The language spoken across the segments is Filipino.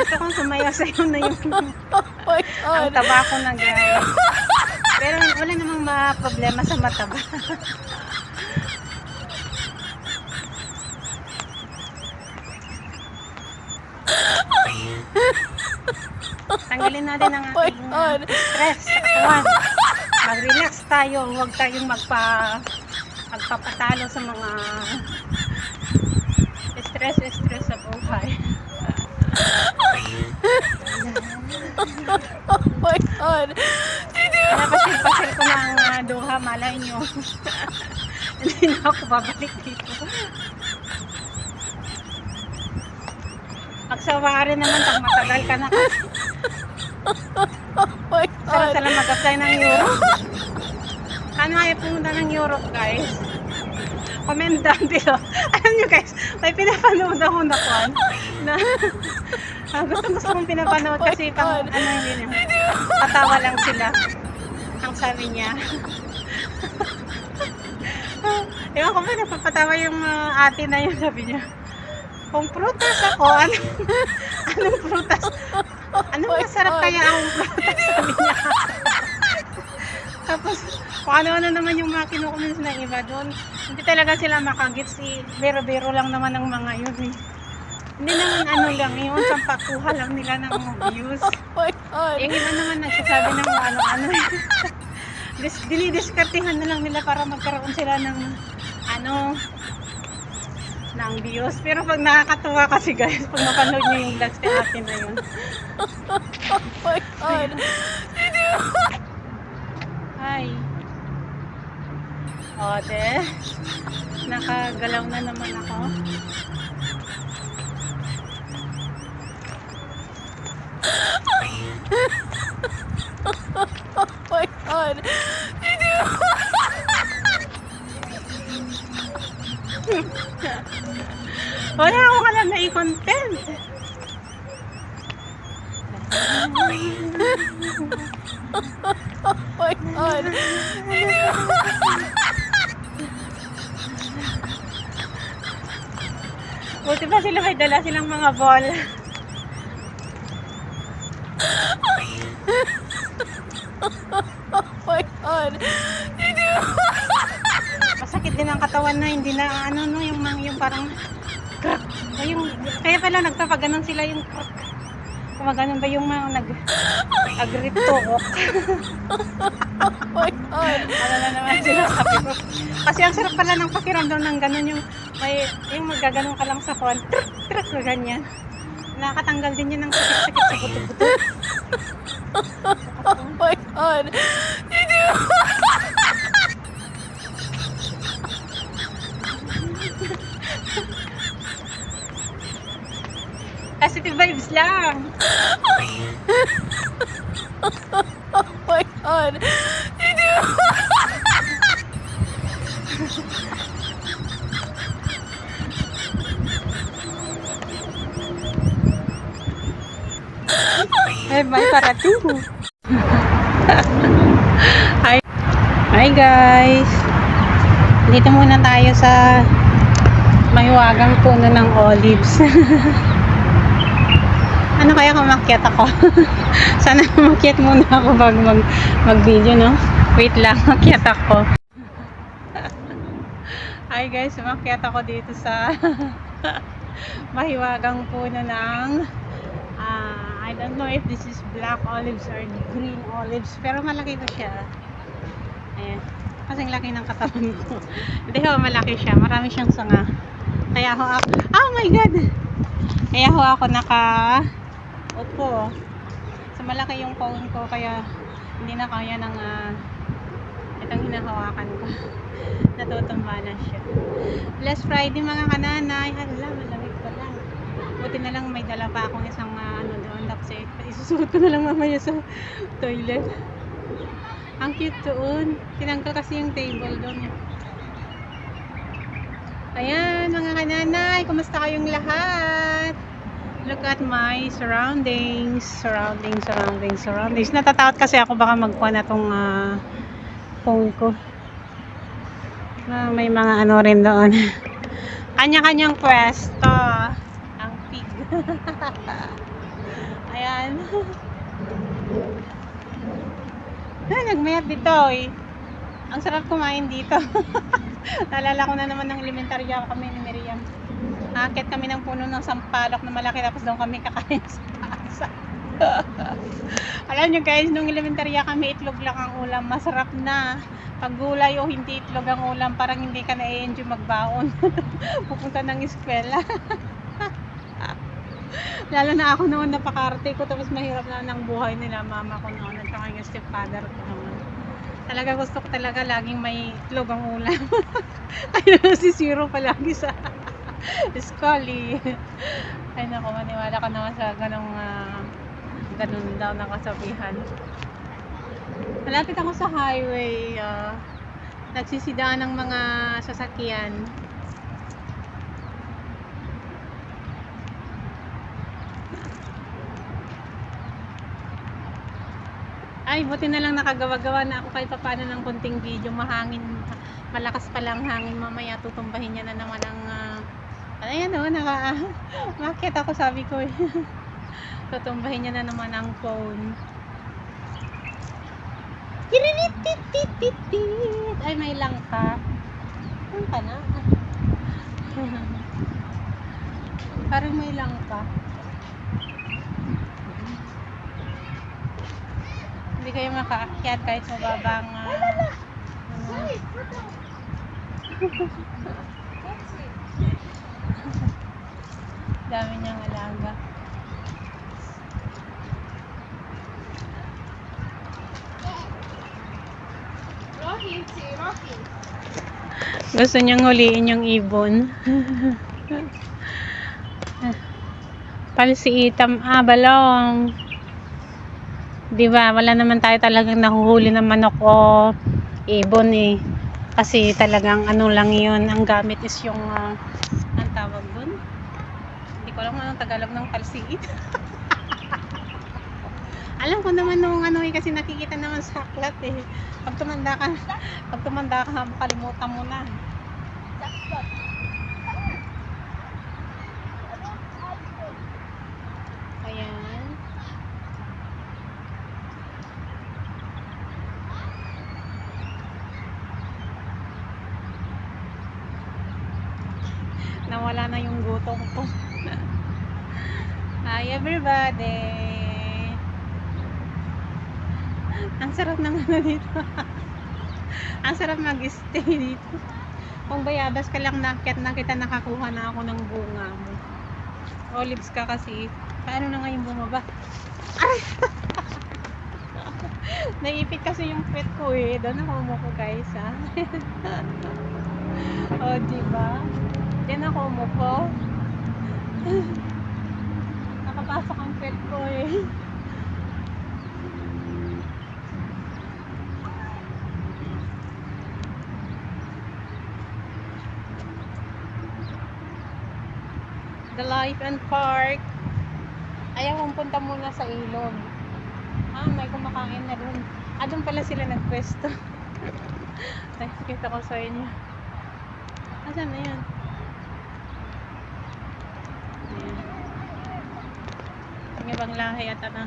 Gusto kong sumayaw sa'yo na yung my ang God. taba ko na guys. Pero wala namang problema sa mataba. Tanggalin natin ang Oh my ating God. stress sa katawan. Mag-relax tayo, huwag tayong magpapatalo sa mga stress sa buhay. Oh my God. Napasil-pasil ko na ang Doha, malay nyo. Hindi na ako babalik dito. Magsawarin naman, pag matagal ka na kasi. Oh my God. Sarap mag-apply ng Europe. Ano ayaw pumunta ng Europe, guys? Comment down below. Alam nyo guys, may pinapanood ako na kwan na gusto kong pinapanood kasi pang ano yun, patawa lang sila. Ang sabi niya. Ewan ko ba, napapatawa yung ate na yun, sabi niya. Kung prutas ako, anong prutas? Anong masarap kaya akong prutas, sabi niya. Tapos, kung ano-ano naman yung mga kinukumin ng iba doon, hindi talaga sila makagits. Bero-bero lang naman ng mga yun eh. Hindi naman ano lang yun, sampakuha lang nila ng views. Oh my God. Yung iba naman nagsasabi ng ano-ano. Dinidiskartihan na lang nila para magkaroon sila ng ng views. Pero pag nakakatuwa kasi guys, pag mapanood nyo yung vlogs ni ate na yun. Oh my God. Hi. O, nakagalaw na naman ako. Oh my God. Wala akong alam na i-content. Oh my God. Buti ba sila may dala silang mga ball? Oh my God. Masakit din ang katawan na hindi na yung parang crack. Kaya pala nagpapaganon sila yung crack. Kumaganon ba yung mga nag-agriptook? Oh my God. Ano na naman sila sabi ko. Kasi ang sarap pala ng pakiramdam ng ganon yung magaganon ka lang sa kwan. Truk na ganyan. Nakakatanggal din yun ng sakit-sakit sa buto-buto. Oh my God. Positive vibes lang. Oh my God. Bye para tu. Hi guys. Dito muna tayo sa mahiwagang puno ng olives. Ano kaya kung umakyat ako? Sana umakyat muna ako bago mag-video, no? Wait lang, umakyat ako. Hi guys, umakyat ako dito sa mahiwagang puno ng I don't know if this is black olives or green olives, pero malaki ko siya. Ayan. Kasing laki ng katawan ko. Hindi ho, malaki siya. Marami siyang sanga. Kaya ho ako, oh my god! Kaya ho ako upo. So malaki yung phone ko, kaya hindi na kaya ng itong hinahawakan ko. Natutumba na siya. Last Friday mga kananay. Hala, malamig pa lang. Buti na lang may dala pa akong isang doon. Tapos isusuot ko na lang mamaya sa toilet. Ang cute doon. Tinanggal kasi yung table doon. Ayan mga kananay. Kumusta kayong lahat? Look at my surroundings. Surroundings. Natatakot kasi ako baka magkuha na tong phone ko. May mga rin doon. Kanya-kanyang pwesto. Ang pig. Ayan. Nagmayat dito eh. Ang sarap kumain dito. Naalala ko na naman ng elementarya kami ni Miriam. Akit kami ng puno ng sampalok na malaki tapos doon kami kakain sa taas. Alam nyo guys, nung elementarya kami, itlog lang ang ulam. Masarap na. Pag gulay o hindi itlog ang ulam, parang hindi ka na-enjoy magbaon. Pupunta ng eskwela. Lalo na ako noon, napakarte ko. Tapos mahirap na ng buhay nila mama ko noon. At saka yung stepfather ko naman. Talaga gusto ko talaga laging may itlog ang ulam. Kaya nasisiro palagi sa Scully. Ay naku, maniwala ka naman sa ganun daw na kasabihan. Malapit ako sa highway. Nagsisidaan ng mga sasakyan. Ay, buti na lang nakagawa-gawa na ako kahit paano ng konting video. Mahangin, malakas pa lang hangin. Mamaya tutumbahin niya na naman ang ayan o, makit ako sabi ko eh. Tutumbahin niya na naman ang phone. Kirinititititit. Ay, may langka. Ano ka na? Parang may langka. Hindi kayo makaakyat kahit mababang dami niyang alaga. Gusto niyang huliin yung ibon. Palsiitam, balong. Diba, wala naman tayo talagang nahuhuli ng manok o ibon eh. Kasi talagang ano lang yun, ang gamit is yung, ang tawag dun? Hindi ko alam anong Tagalog ng palsiit. Alam ko naman nung ano eh, kasi nakikita naman sa aklat eh. Pag tumanda ka, makalimutan mo na. Ayan. Nawala na yung gutom ko. Hi everybody. Ang sarap ng ano dito. Ang sarap mag-stay dito. Kung bayabas ka lang nakit na kita, nakakuha na ako ng bunga mo. Olives ka kasi. Paano na ngayon bumaba? Ay! Naipit kasi yung pet ko eh. Doon ako umuko guys ha. O diba? Diyan ako umuko. Nakapasok ang pet ko eh. The Life and Park. Ayaw kong punta muna sa ilog. May kumakain na dun. Doon pala sila nagpwesto. Nakikita ko sa inyo. Asan na yan? Ayan. Ang ibang lahi at ano.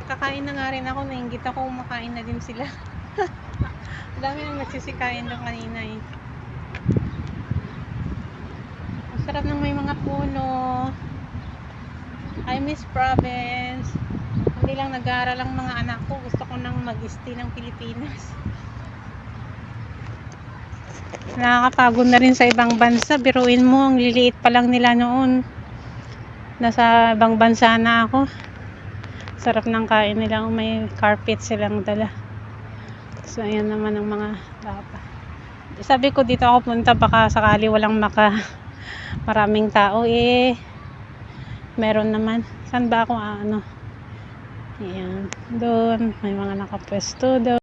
Kakain na nga rin ako. Nainggit ako, kumakain na din sila. Dami nang nagsisikain doon kanina eh. Sarap ng may mga puno. I miss province. Hindi lang nag-aaral ang mga anak ko. Gusto ko nang mag-stay ng Pilipinas. Nakakapagod na rin sa ibang bansa. Biruin mo, ang liliit pa lang nila noon. Nasa ibang bansa na ako. Sarap ng kain nila. May carpet silang dala. So ayan naman ang mga bata. Sabi ko dito ako punta, baka sakali walang maraming tao eh. Meron naman. Saan ba ako ayan, doon may mga nakapwesto doon.